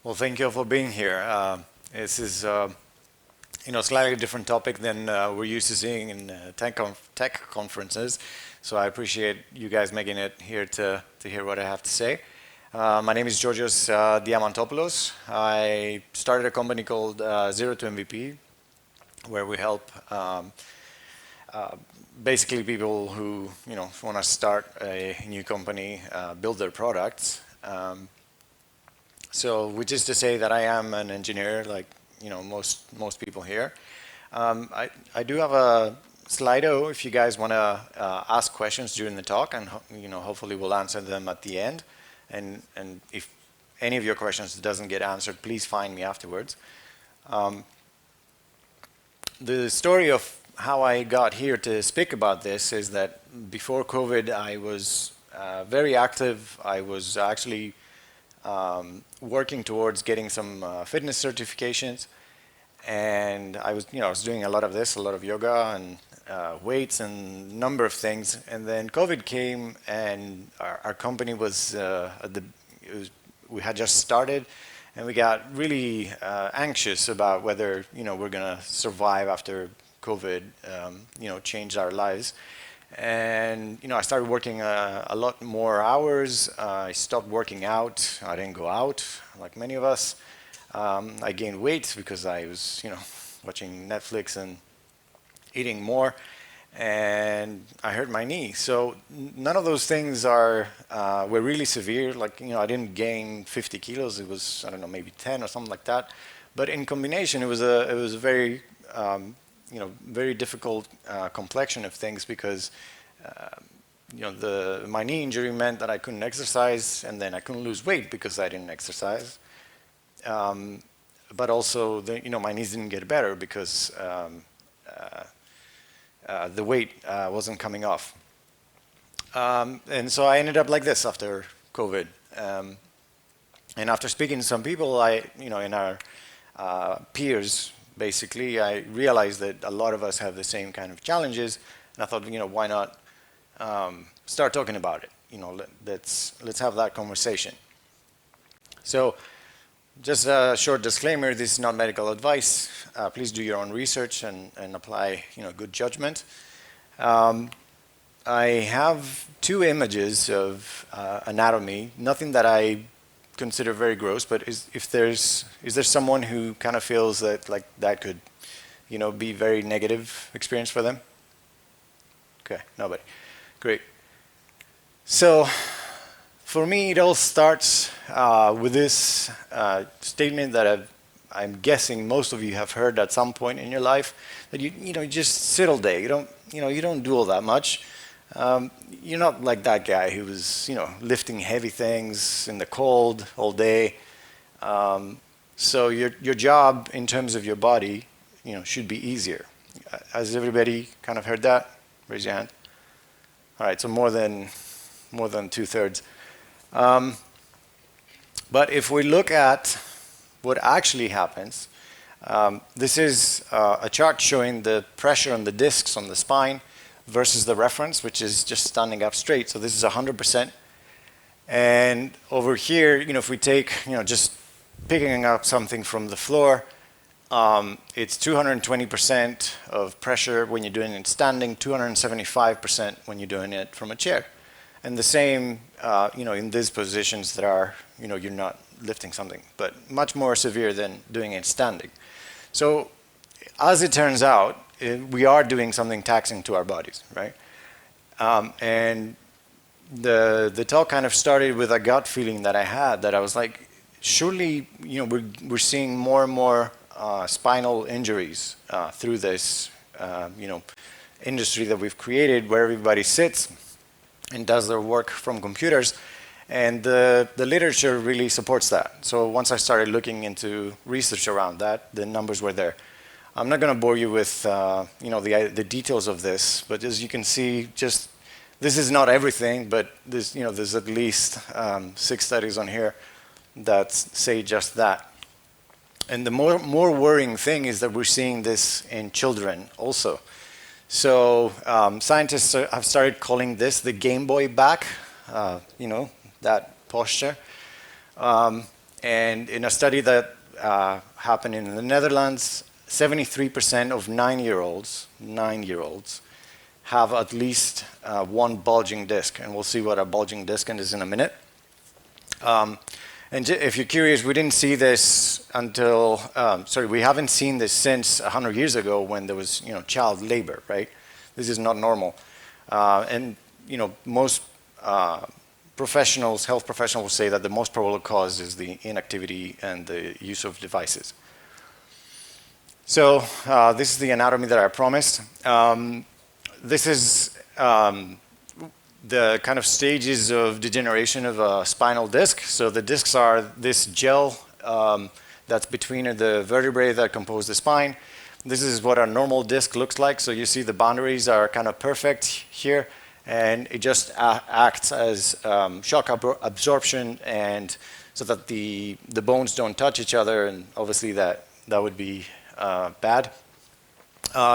Well, thank you for being here. This is, slightly different topic than we're used to seeing in tech conferences. So I appreciate you guys making it here to hear what I have to say. My name is Georgios Diamantopoulos. I started a company called Zero to MVP, where we help basically people who want to start a new company build their products. So, which is to say that I am an engineer, like most people here. I do have a Slido if you guys want to ask questions during the talk, and hopefully we'll answer them at the end. And if any of your questions doesn't get answered, please find me afterwards. The story of how I got here to speak about this is that before COVID, I was very active. I was actually working towards getting some fitness certifications, and I was doing a lot of this, a lot of yoga and weights and a number of things. And then COVID came, and our company was, we had just started, and we got really anxious about whether we're gonna survive after COVID, changed our lives. And I started working a lot more hours. I stopped working out. I didn't go out like many of us. I gained weight because I was watching Netflix and eating more, and I hurt my knee. So none of those things were really severe. Like I didn't gain 50 kilos. It was, I don't know, maybe 10 or something like that. But in combination, it was a very very difficult complexion of things, because my knee injury meant that I couldn't exercise, and then I couldn't lose weight because I didn't exercise. But also, my knees didn't get better because the weight wasn't coming off. And so I ended up like this after COVID. And after speaking to some people, in our peers, basically, I realized that a lot of us have the same kind of challenges, and I thought, why not start talking about it? Let's have that conversation. So, just a short disclaimer: this is not medical advice. Please do your own research and apply, good judgment. I have two images of anatomy. Nothing that I consider very gross, but is there someone who kind of feels that that could be very negative experience for them? Okay, nobody. Great. So for me, it all starts with this statement that I'm guessing most of you have heard at some point in your life, that you just sit all day. You don't do all that much. You're not like that guy who was, lifting heavy things in the cold all day. So your job in terms of your body, should be easier. Has everybody kind of heard that? Raise your hand. All right, so more than 2/3. But if we look at what actually happens, this is a chart showing the pressure on the discs on the spine versus the reference, which is just standing up straight. So this is 100%. And over here, if we take, just picking up something from the floor, it's 220% of pressure when you're doing it standing, 275% when you're doing it from a chair. And the same, in these positions that are, you're not lifting something, but much more severe than doing it standing. So as it turns out, we are doing something taxing to our bodies, right? And the talk kind of started with a gut feeling that I had, that I was like, surely, we're seeing more and more spinal injuries through this, industry that we've created, where everybody sits and does their work from computers. And the literature really supports that. So once I started looking into research around that, the numbers were there. I'm not going to bore you with the details of this, but as you can see, just this is not everything, but there's at least 6 studies on here that say just that. And the more worrying thing is that we're seeing this in children also. So scientists have started calling this the Game Boy back, that posture. And in a study that happened in the Netherlands, 73% of 9-year-olds have at least one bulging disc, and we'll see what a bulging disc is in a minute. And if you're curious, we didn't see this until, we haven't seen this since 100 years ago when there was, child labor, right? This is not normal. And, most health professionals will say that the most probable cause is the inactivity and the use of devices. So this is the anatomy that I promised. This is the kind of stages of degeneration of a spinal disc. So the discs are this gel that's between the vertebrae that compose the spine. This is what a normal disc looks like. So you see the boundaries are kind of perfect here, and it just acts as shock absorption, and so that the bones don't touch each other, and obviously that would be bad.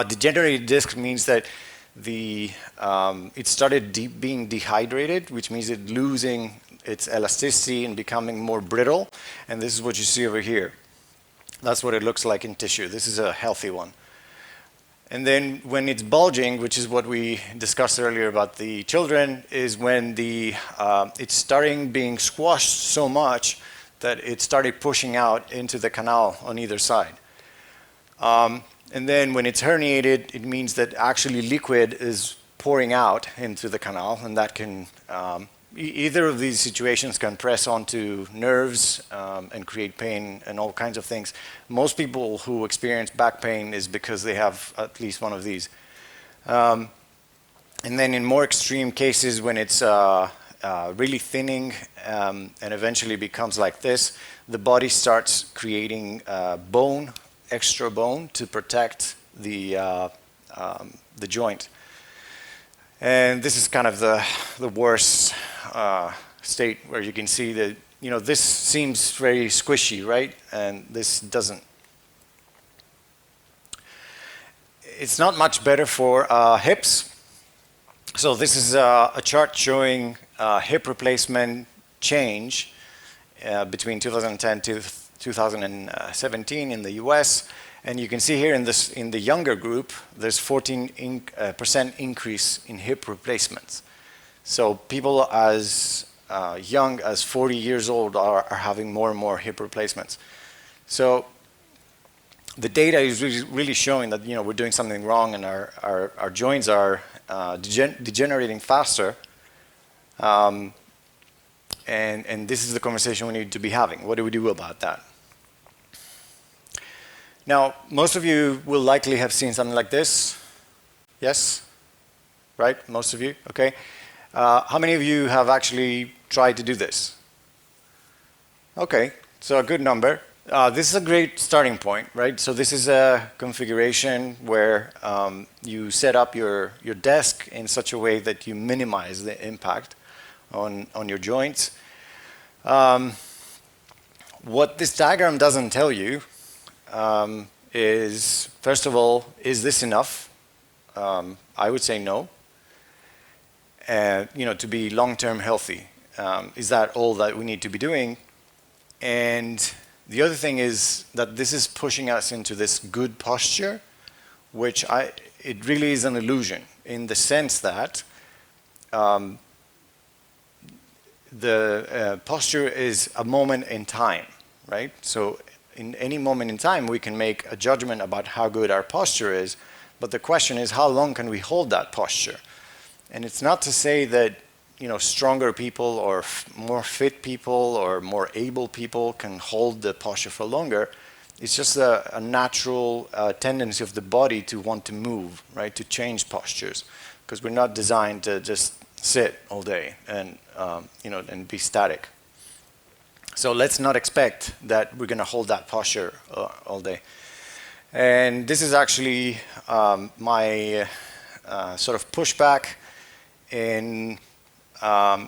Degenerated disc means that it started being dehydrated, which means it losing its elasticity and becoming more brittle. And this is what you see over here. That's what it looks like in tissue. This is a healthy one. And then when it's bulging, which is what we discussed earlier about the children, is when it's starting being squashed so much that it started pushing out into the canal on either side. And then when it's herniated, it means that actually liquid is pouring out into the canal, and that can, either of these situations can press onto nerves and create pain and all kinds of things. Most people who experience back pain is because they have at least one of these. And then in more extreme cases, when it's really thinning and eventually becomes like this, the body starts creating extra bone to protect the joint. And this is kind of the worst state, where you can see that, this seems very squishy, right? And this doesn't. It's not much better for hips. So this is a chart showing hip replacement change between 2010 to 2017 in the US, and you can see here in the younger group, there's 14% increase in hip replacements. So people as young as 40 years old are having more and more hip replacements. So the data is really showing that we're doing something wrong, and our joints are degenerating faster. And this is the conversation we need to be having. What do we do about that? Now, most of you will likely have seen something like this. Yes? Right? Most of you? Okay. How many of you have actually tried to do this? Okay, so a good number. This is a great starting point, right? So this is a configuration where you set up your desk in such a way that you minimize the impact on your joints. What this diagram doesn't tell you is, first of all, is this enough? I would say no. To be long-term healthy, is that all that we need to be doing? And the other thing is that this is pushing us into this good posture, which it really is an illusion, in the sense that the posture is a moment in time, right? So in any moment in time, we can make a judgment about how good our posture is, but the question is, how long can we hold that posture? And it's not to say that stronger people or more fit people or more able people can hold the posture for longer. It's just a natural tendency of the body to want to move, right? To change postures, because we're not designed to just sit all day and and be static. So let's not expect that we're going to hold that posture all day. And this is actually my sort of pushback in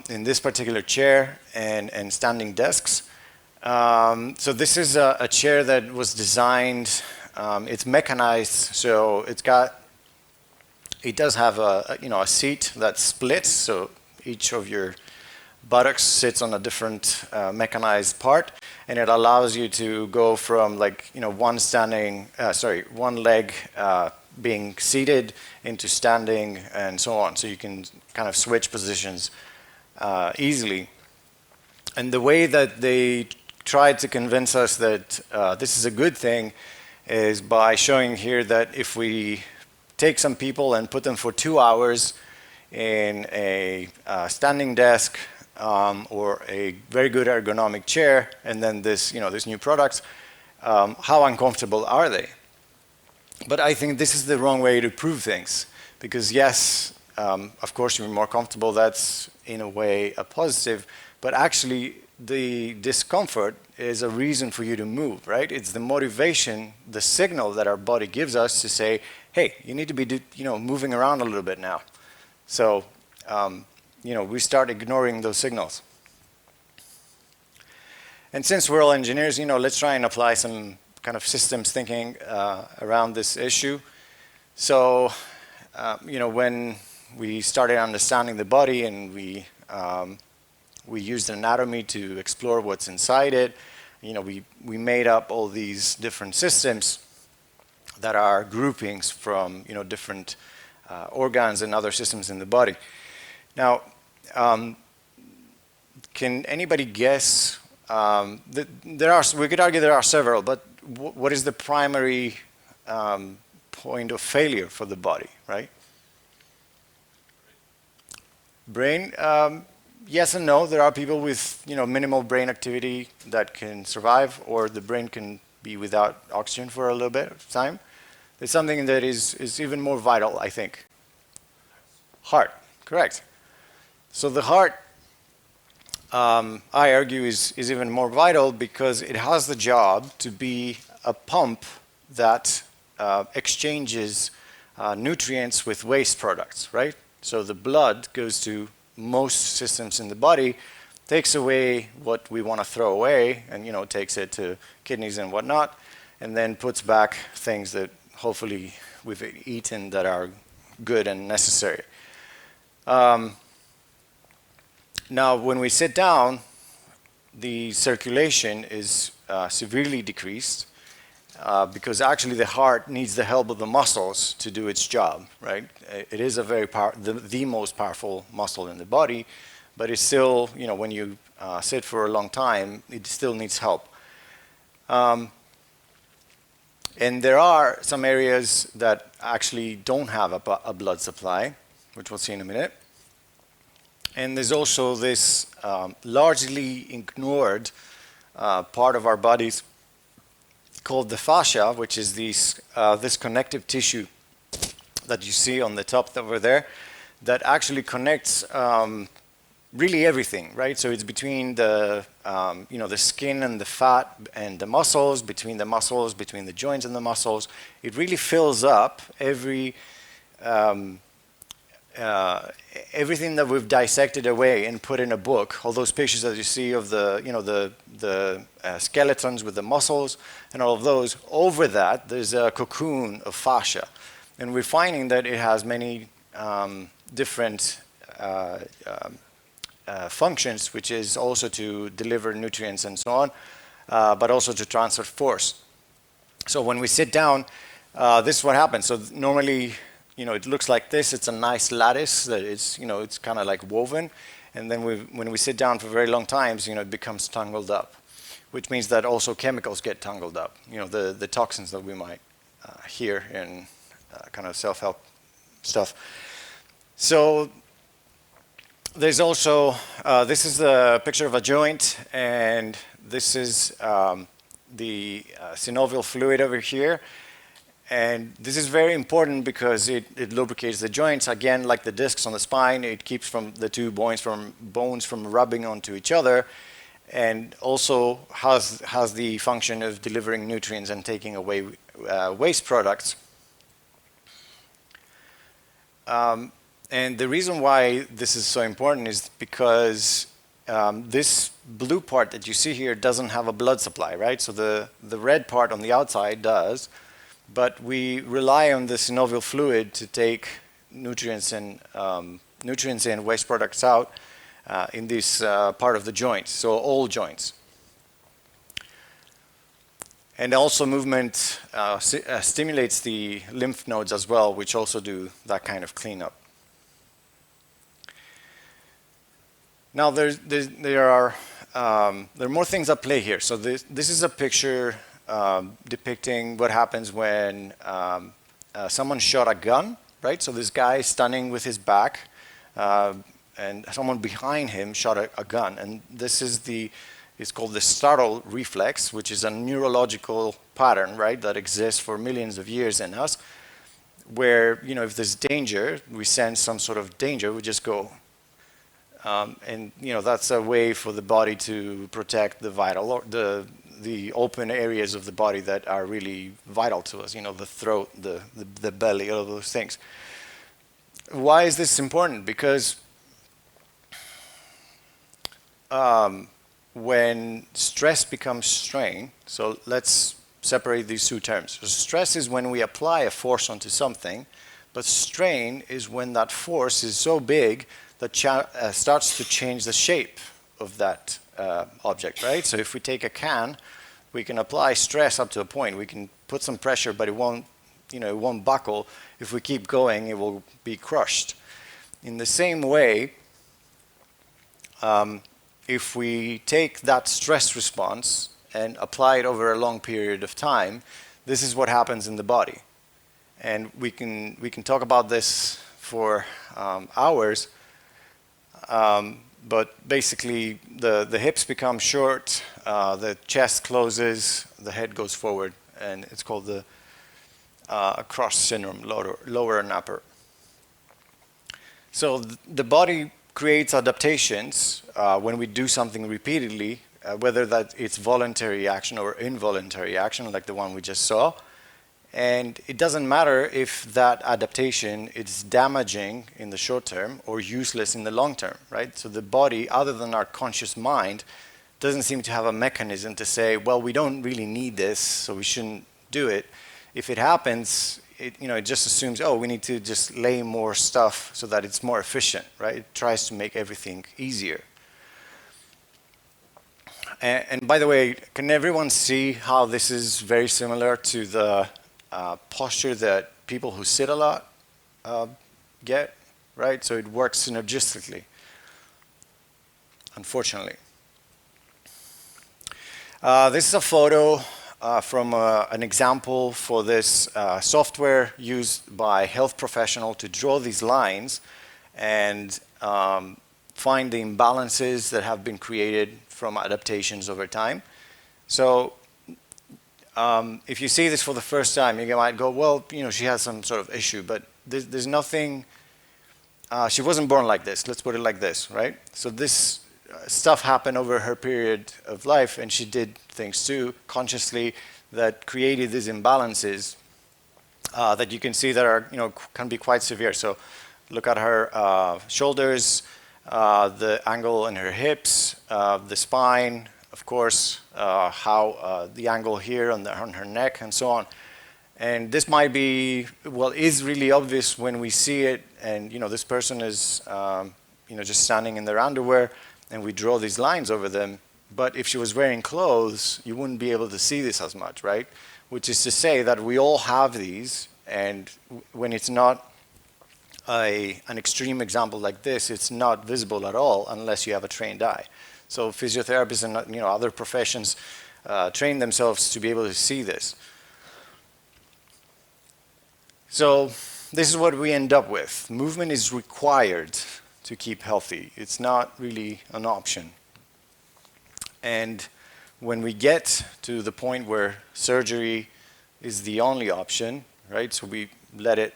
this particular chair and standing desks. So this is a chair that was designed, it's mechanized, so it does have a seat that splits, so each of your buttocks sits on a different mechanized part, and it allows you to go from like, one leg being seated into standing and so on. So you can kind of switch positions easily. And the way that they tried to convince us that this is a good thing is by showing here that if we take some people and put them for 2 hours in a standing desk or a very good ergonomic chair, and then this new product, how uncomfortable are they? But I think this is the wrong way to prove things, because yes, of course you're more comfortable, that's in a way a positive, but actually the discomfort is a reason for you to move, right? It's the motivation, the signal that our body gives us to say, hey, you need to be moving around a little bit now. So we start ignoring those signals. And since we're all engineers, let's try and apply some kind of systems thinking around this issue. So when we started understanding the body and we used anatomy to explore what's inside it. We made up all these different systems that are groupings from different organs and other systems in the body. Now, can anybody guess? We could argue there are several, but what is the primary point of failure for the body, right? Brain. Yes and no. There are people with minimal brain activity that can survive, or the brain can be without oxygen for a little bit of time. There's something that is even more vital, I think. Heart, correct. So the heart, I argue, is even more vital because it has the job to be a pump that exchanges nutrients with waste products, right? So the blood goes to most systems in the body, takes away what we want to throw away, and takes it to kidneys and whatnot, and then puts back things that hopefully we've eaten that are good and necessary. Now, when we sit down, the circulation is severely decreased because actually the heart needs the help of the muscles to do its job, right? It is the most powerful muscle in the body, but it's still, when you sit for a long time, it still needs help. And there are some areas that actually don't have a blood supply, which we'll see in a minute. And there's also this largely ignored part of our bodies called the fascia, which is this connective tissue that you see on the top over there that actually connects really everything, right? So it's between the skin and the fat and the muscles, between the joints and the muscles. It really fills up everything that we've dissected away and put in a book. All those pictures that you see of the skeletons with the muscles and all of those. Over that, there's a cocoon of fascia, and we're finding that it has many different functions, which is also to deliver nutrients and so on, but also to transfer force. So when we sit down, this is what happens. So normally, it looks like this. It's a nice lattice that is, it's kind of like woven. And then when we sit down for very long times, it becomes tangled up, which means that also chemicals get tangled up. The toxins that we might hear in kind of self-help stuff. So there's also, this is a picture of a joint, and this is the synovial fluid over here. And this is very important because it lubricates the joints. Again, like the discs on the spine, it keeps the two bones from rubbing onto each other, and also has the function of delivering nutrients and taking away waste products. And the reason why this is so important is because this blue part that you see here doesn't have a blood supply, right? So the red part on the outside does. But we rely on the synovial fluid to take nutrients in, waste products out. in this part of the joint, so all joints. And also movement stimulates the lymph nodes as well, which also do that kind of cleanup. Now there are more things at play here. So this is a picture depicting what happens when someone shot a gun, right? So this guy is standing with his back, and someone behind him shot a gun. And this is it's called the startle reflex, which is a neurological pattern, right, that exists for millions of years in us, where, you know, if there's danger, we sense some sort of danger, we just go. And, you know, that's a way for the body to protect the vital, or the open areas of the body that are really vital to us, you know, the throat, the belly, all those things. Why is this important? Because when stress becomes strain, so let's separate these two terms. So stress is when we apply a force onto something, but strain is when that force is so big that starts to change the shape of that object, right? So if we take a can, we can apply stress up to a point. We can put some pressure, but it won't, you know, it won't buckle. If we keep going, it will be crushed. In the same way, if we take that stress response and apply it over a long period of time, this is what happens in the body. And we can talk about this for hours, but basically the hips become short, the chest closes, the head goes forward, and it's called the cross syndrome, lower and upper. So the body creates adaptations when we do something repeatedly, whether that it's voluntary action or involuntary action, like the one we just saw. And it doesn't matter if that adaptation is damaging in the short term or useless in the long term, right? So the body, other than our conscious mind, doesn't seem to have a mechanism to say, well, we don't really need this, so we shouldn't do it. If it happens, it just assumes, oh, we need to just lay more stuff so that it's more efficient, right? It tries to make everything easier. And by the way, can everyone see how this is very similar to the posture that people who sit a lot get, right? So it works synergistically, unfortunately. This is a photo from an example for this software used by health professionals to draw these lines and find the imbalances that have been created from adaptations over time. So if you see this for the first time, you might go, well, she has some sort of issue, but there's nothing, she wasn't born like this, let's put it like this, right? So this stuff happened over her period of life, and she did things too, consciously, that created these imbalances that you can see that are, can be quite severe. So look at her shoulders, the angle in her hips, the spine, of course, how the angle here on her neck, and so on. And this might be, well, is really obvious when we see it, and this person is, just standing in their underwear, and we draw these lines over them. But if she was wearing clothes, you wouldn't be able to see this as much, right? Which is to say that we all have these, and when it's not an extreme example like this, it's not visible at all unless you have a trained eye. So physiotherapists and other professions train themselves to be able to see this. So this is what we end up with. Movement is required to keep healthy. It's not really an option. And when we get to the point where surgery is the only option, right? So we let it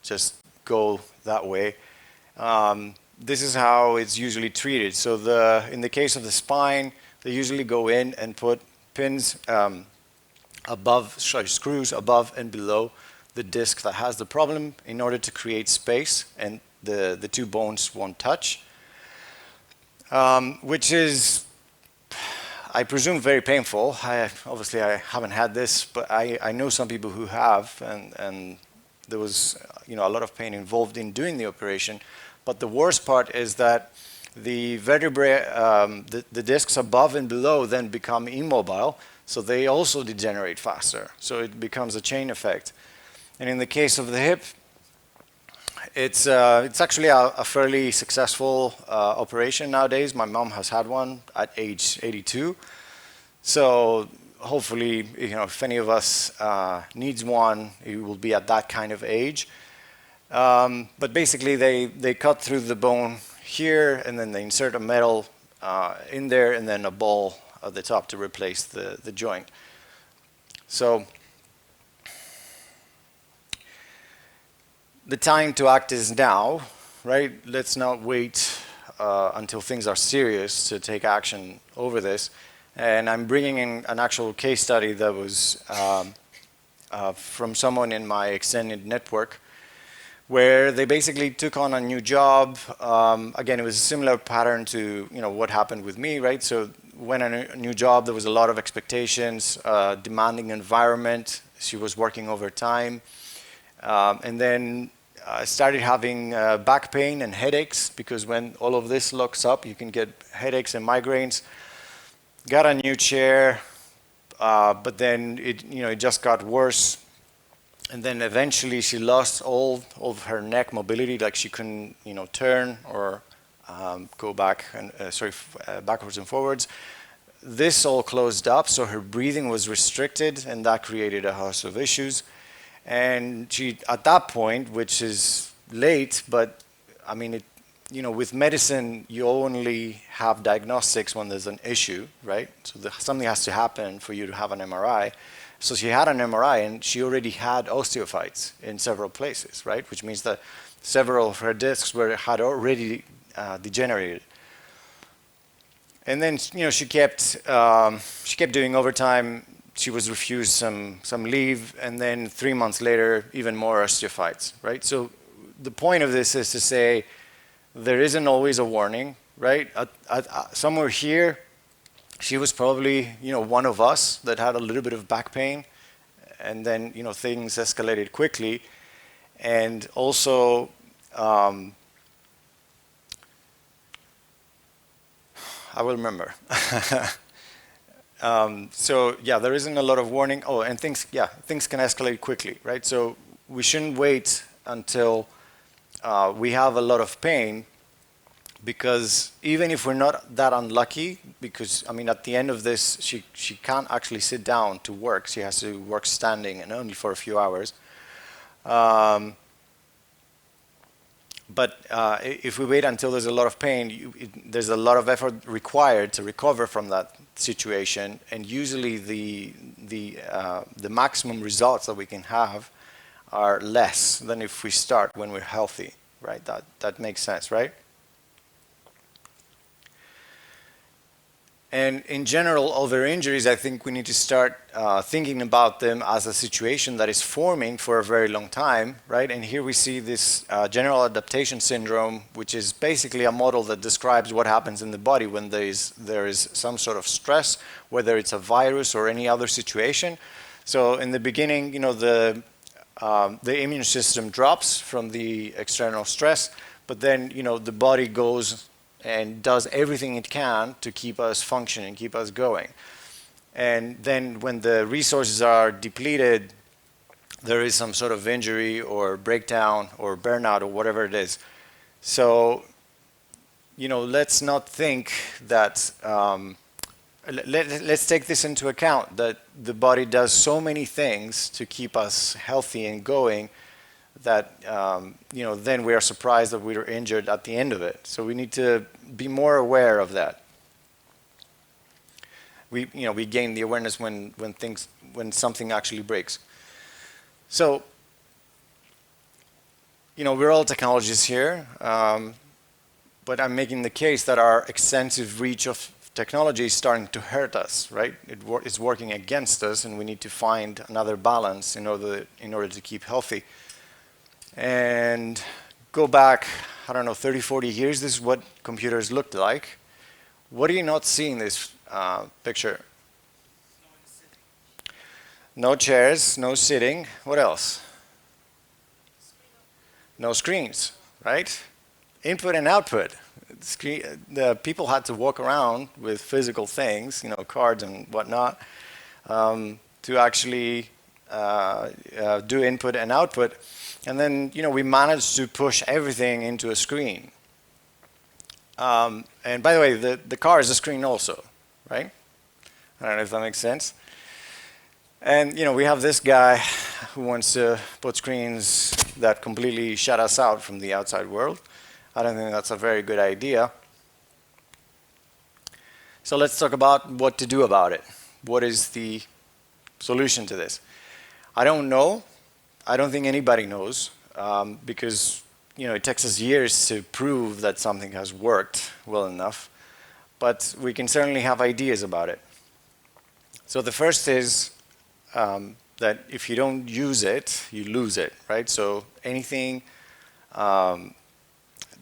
just go that way. This is how it's usually treated. So in the case of the spine, they usually go in and put pins screws above and below the disc that has the problem in order to create space, and the two bones won't touch, which is, I presume, very painful. Obviously, I haven't had this, but I know some people who have, and there was a lot of pain involved in doing the operation. But the worst part is that the vertebrae, the discs above and below then become immobile, so they also degenerate faster. So it becomes a chain effect. And in the case of the hip, it's actually a fairly successful operation nowadays. My mom has had one at age 82. So hopefully, if any of us needs one, it will be at that kind of age. But basically, they cut through the bone here, and then they insert a metal in there, and then a ball at the top to replace the joint. So the time to act is now, right? Let's not wait until things are serious to take action over this. And I'm bringing in an actual case study that was from someone in my extended network, where they basically took on a new job. Again, it was a similar pattern to what happened with me, right? So when a new job, there was a lot of expectations, demanding environment. She was working overtime. And then I started having back pain and headaches, because when all of this locks up, you can get headaches and migraines. Got a new chair, but then it just got worse. And then eventually she lost all of her neck mobility, like she couldn't turn or go back and backwards and forwards. This all closed up, so her breathing was restricted, and that created a host of issues. And she, at that point, which is late, but I mean, with medicine, you only have diagnostics when there's an issue, right? So something has to happen for you to have an MRI. So she had an MRI, and she already had osteophytes in several places, right? Which means that several of her discs had already degenerated. And then she kept doing overtime. She was refused some leave, and then 3 months later, even more osteophytes, right? So the point of this is to say there isn't always a warning, right? Somewhere here, she was probably one of us that had a little bit of back pain, and then things escalated quickly, and also I will remember. So yeah, there isn't a lot of warning. Oh, and things can escalate quickly, right? So we shouldn't wait until we have a lot of pain, because even if we're not that unlucky, because I mean, at the end of this, she can't actually sit down to work. She has to work standing, and only for a few hours. But if we wait until there's a lot of pain, there's a lot of effort required to recover from that situation, and usually the maximum results that we can have are less than if we start when we're healthy, right? That makes sense, right? And in general, other injuries, I think we need to start thinking about them as a situation that is forming for a very long time, right? And here we see this general adaptation syndrome, which is basically a model that describes what happens in the body when there is some sort of stress, whether it's a virus or any other situation. So in the beginning, the immune system drops from the external stress, but then the body goes and does everything it can to keep us functioning, keep us going. And then when the resources are depleted, there is some sort of injury or breakdown or burnout or whatever it is. So, let's not think that, let's take this into account, that the body does so many things to keep us healthy and going, that then we are surprised that we are injured at the end of it. So we need to be more aware of that. We gain the awareness when something actually breaks. So we're all technologists here, but I'm making the case that our extensive reach of technology is starting to hurt us, right? It's working against us, and we need to find another balance in order to keep healthy. And go back, I don't know, 30, 40 years, this is what computers looked like. What do you not see in this picture? No chairs, no sitting. What else? No screens, right? Input and output. the people had to walk around with physical things, cards and whatnot, to actually do input and output. And then, we managed to push everything into a screen. And by the way, the car is a screen also, right? I don't know if that makes sense. And, we have this guy who wants to put screens that completely shut us out from the outside world. I don't think that's a very good idea. So let's talk about what to do about it. What is the solution to this? I don't know. I don't think anybody knows, because it takes us years to prove that something has worked well enough. But we can certainly have ideas about it. So the first is that if you don't use it, you lose it, right? So anything,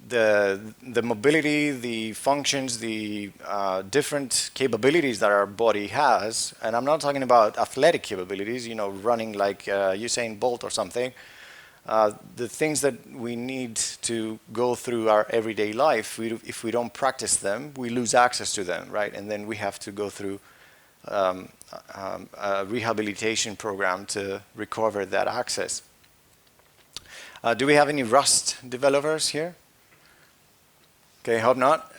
the mobility, the functions, the different capabilities that our body has, and I'm not talking about athletic capabilities, running like Usain Bolt or something. The things that we need to go through our everyday life, if we don't practice them, we lose access to them, right? And then we have to go through a rehabilitation program to recover that access. Do we have any Rust developers here? Okay, hope not,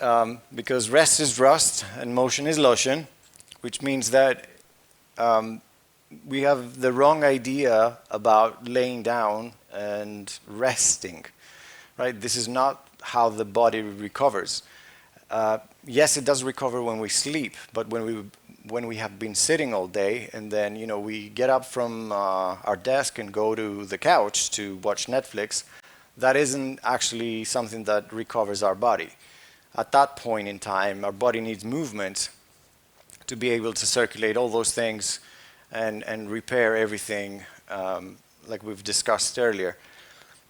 because rest is rust and motion is lotion, which means that we have the wrong idea about laying down and resting, right? This is not how the body recovers. Yes, it does recover when we sleep, but when we have been sitting all day and then we get up from our desk and go to the couch to watch Netflix, that isn't actually something that recovers our body. At that point in time, our body needs movement to be able to circulate all those things and repair everything, like we've discussed earlier.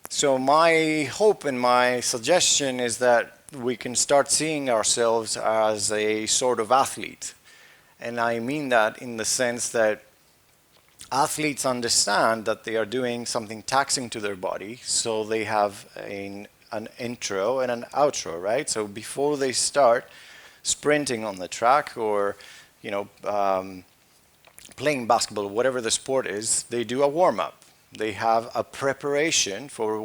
So my hope and my suggestion is that we can start seeing ourselves as a sort of athlete. And I mean that in the sense that athletes understand that they are doing something taxing to their body, so they have an intro and an outro, right? So before they start sprinting on the track or, playing basketball, whatever the sport is, they do a warm-up. They have a preparation for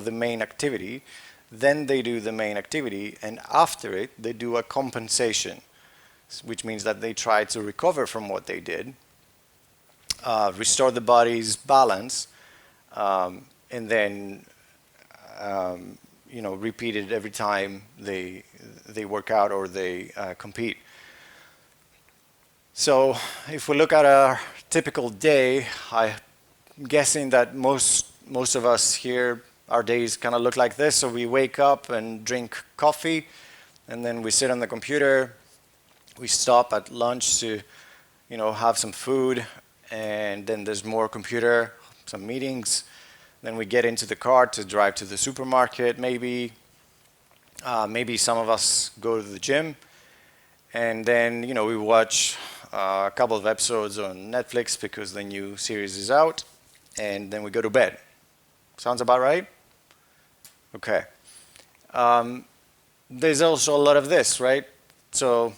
the main activity. Then they do the main activity, and after it, they do a compensation, which means that they try to recover from what they did, restore the body's balance, and then repeat it every time they work out or they compete. So if we look at a typical day, I'm guessing that most of us here, our days kind of look like this. So we wake up and drink coffee, and then we sit on the computer. We stop at lunch to, have some food, and then there's more computer, some meetings. Then we get into the car to drive to the supermarket, maybe. Maybe some of us go to the gym, and then, we watch a couple of episodes on Netflix because the new series is out, and then we go to bed. Sounds about right? Okay. There's also a lot of this, right? So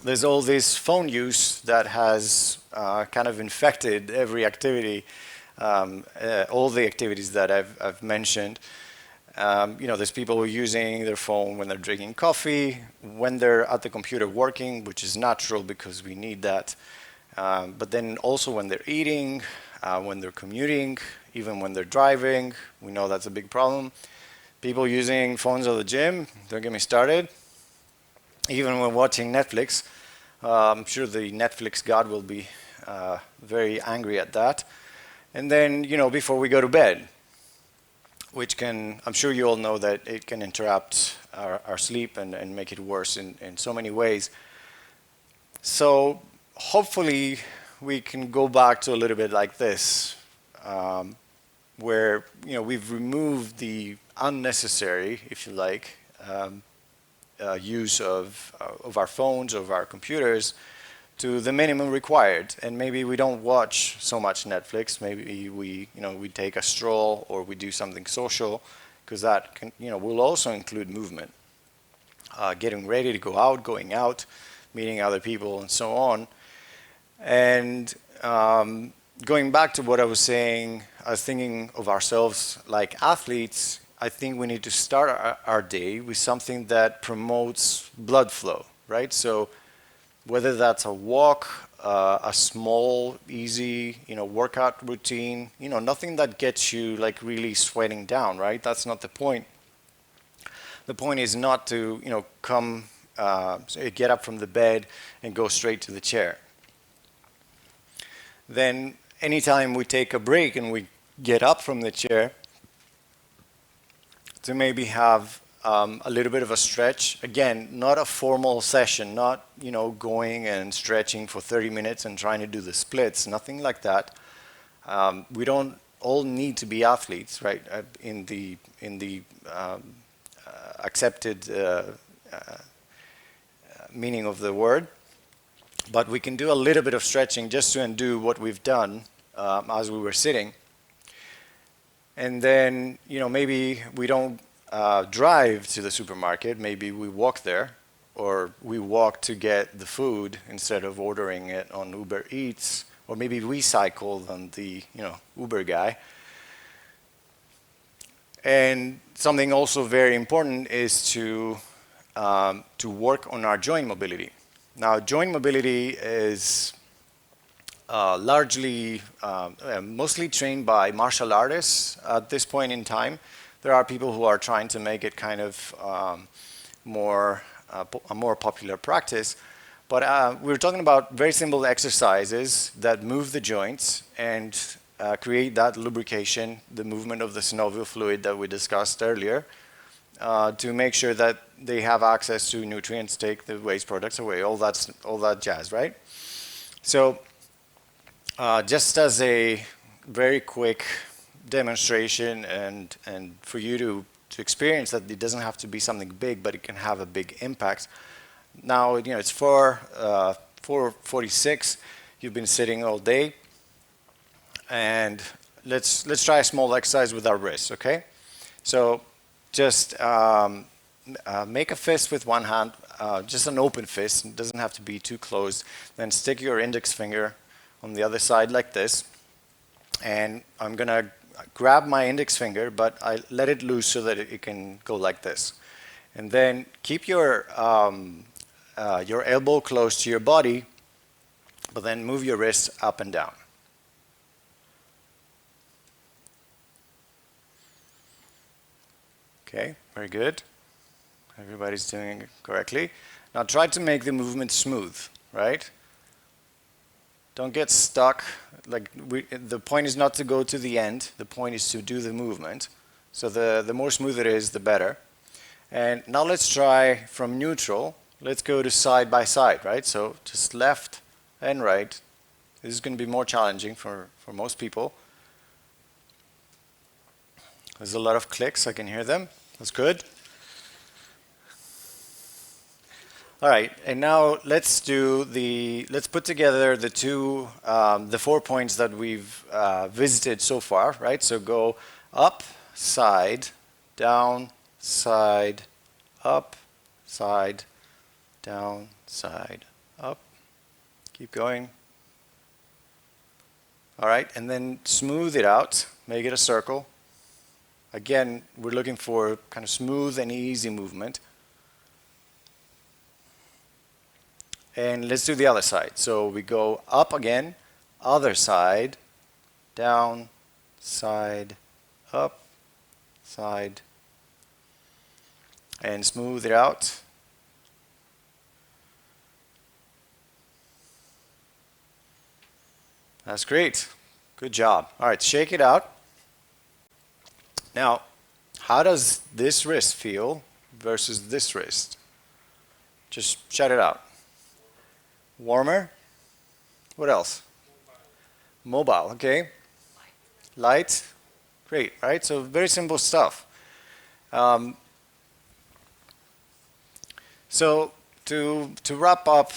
there's all this phone use that has kind of infected every activity, all the activities that I've mentioned. There's people who are using their phone when they're drinking coffee, when they're at the computer working, which is natural because we need that. But then also when they're eating, when they're commuting, even when they're driving. We know that's a big problem. People using phones at the gym, don't get me started. Even when watching Netflix, I'm sure the Netflix god will be very angry at that. And then, before we go to bed, which I'm sure you all know that it can interrupt our sleep and make it worse in so many ways. So hopefully we can go back to a little bit like this, where we've removed the unnecessary, if you like, use of our phones, of our computers, to the minimum required. And maybe we don't watch so much Netflix. Maybe we take a stroll or we do something social, because that can, will also include movement. Getting ready to go out, going out, meeting other people, and so on. And going back to what I was saying, I was thinking of ourselves like athletes. I think we need to start our day with something that promotes blood flow, right? So whether that's a walk, a small, easy, workout routine, nothing that gets you like really sweating down, right? That's not the point. The point is not to, get up from the bed and go straight to the chair. Then anytime we take a break and we get up from the chair, to maybe have a little bit of a stretch. Again, not a formal session, not going and stretching for 30 minutes and trying to do the splits, nothing like that. We don't all need to be athletes, right? In the accepted meaning of the word, but we can do a little bit of stretching just to undo what we've done as we were sitting. And then, maybe we don't drive to the supermarket. Maybe we walk there, or we walk to get the food instead of ordering it on Uber Eats, or maybe we cycle than the Uber guy. And something also very important is to work on our joint mobility. Now, joint mobility is largely, mostly trained by martial artists at this point in time. There are people who are trying to make it kind of a more popular practice. But we're talking about very simple exercises that move the joints and create that lubrication, the movement of the synovial fluid that we discussed earlier, to make sure that they have access to nutrients, take the waste products away, all that jazz, right? So just as a very quick demonstration and for you to experience that it doesn't have to be something big, but it can have a big impact. Now, it's 4:46. You've been sitting all day. And let's try a small exercise with our wrists, okay? So just make a fist with one hand, just an open fist. It doesn't have to be too closed. Then stick your index finger on the other side like this. And I'm going to grab my index finger, but I let it loose so that it can go like this. And then keep your elbow close to your body, but then move your wrist up and down. Okay, very good. Everybody's doing it correctly. Now try to make the movement smooth, right? Don't get stuck. The point is not to go to the end. The point is to do the movement. So the more smooth it is, the better. And now let's try from neutral. Let's go to side by side, right? So just left and right. This is going to be more challenging for most people. There's a lot of clicks. I can hear them. That's good. All right, and now let's put together the 4 points that we've visited so far, right? So go up, side, down, side, up, side, down, side, up. Keep going. All right, and then smooth it out. Make it a circle. Again, we're looking for kind of smooth and easy movement. And let's do the other side. So we go up again, other side, down, side, up, side, and smooth it out. That's great. Good job. All right, shake it out. Now, how does this wrist feel versus this wrist? Just shout it out. Warmer? What else? Mobile, okay. Light? Great, right? So very simple stuff. So to wrap up,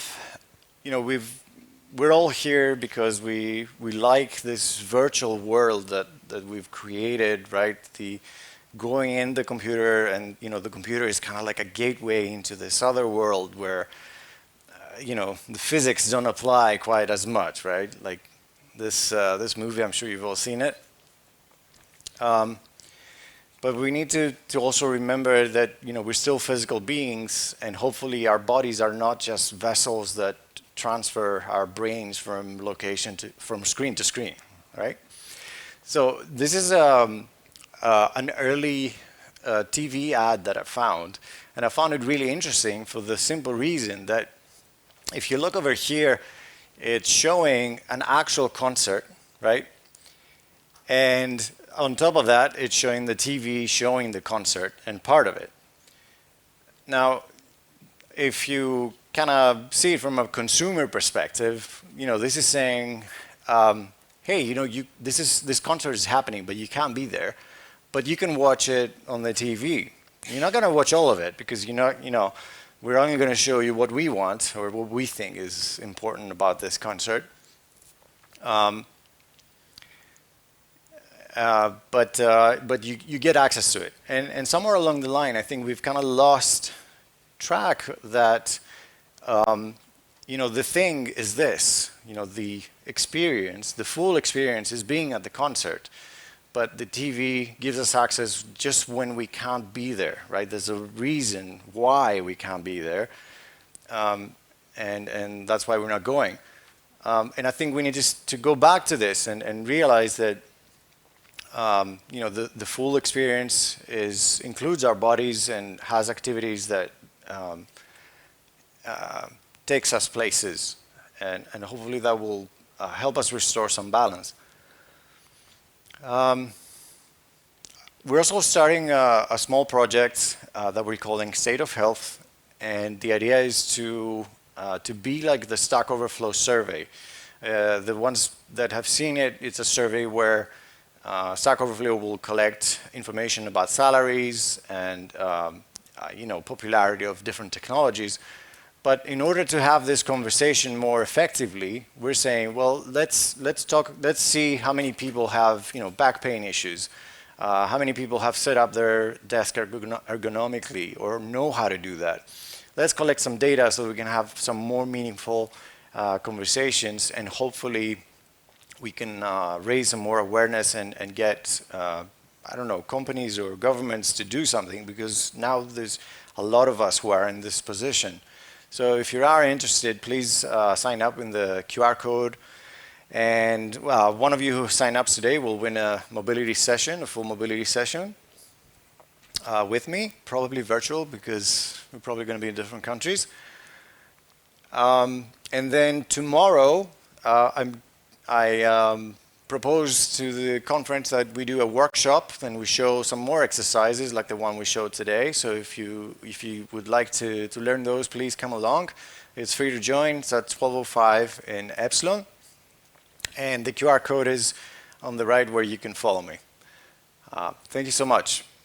we're all here because we like this virtual world that we've created, right? The going in the computer, and the computer is kind of like a gateway into this other world where the physics don't apply quite as much, right? Like this movie, I'm sure you've all seen it. But we need to also remember that we're still physical beings, and hopefully our bodies are not just vessels that transfer our brains from screen to screen, right? So this is an early TV ad that I found, and I found it really interesting for the simple reason that if you look over here, it's showing an actual concert, right? And on top of that, it's showing the TV showing the concert and part of it. Now, if you kind of see it from a consumer perspective, this is saying, hey, this concert is happening, but you can't be there, but you can watch it on the TV. You're not going to watch all of it because we're only going to show you what we want or what we think is important about this concert. But you get access to it. And somewhere along the line, I think we've kind of lost track that, the thing is this, the experience, the full experience is being at the concert. But the TV gives us access just when we can't be there, right? There's a reason why we can't be there. And that's why we're not going. And I think we need to go back to this and realize that the full experience includes our bodies and has activities that takes us places, and hopefully that will help us restore some balance. We're also starting a small project that we're calling State of Health, and the idea is to be like the Stack Overflow survey. The ones that have seen it, it's a survey where Stack Overflow will collect information about salaries and popularity of different technologies. But in order to have this conversation more effectively, we're saying, well, let's see how many people have back pain issues, how many people have set up their desk ergonomically or know how to do that. Let's collect some data so we can have some more meaningful conversations, and hopefully we can raise some more awareness and get, companies or governments to do something, because now there's a lot of us who are in this position. So if you are interested, please sign up in the QR code. And one of you who sign up today will win a mobility session, a full mobility session with me, probably virtual because we're probably going to be in different countries. And then tomorrow, I propose to the conference that we do a workshop, and we show some more exercises like the one we showed today. So if you would like to learn those, please come along. It's free to join. It's at 12:05 in Epsilon. And the QR code is on the right where you can follow me. Thank you so much.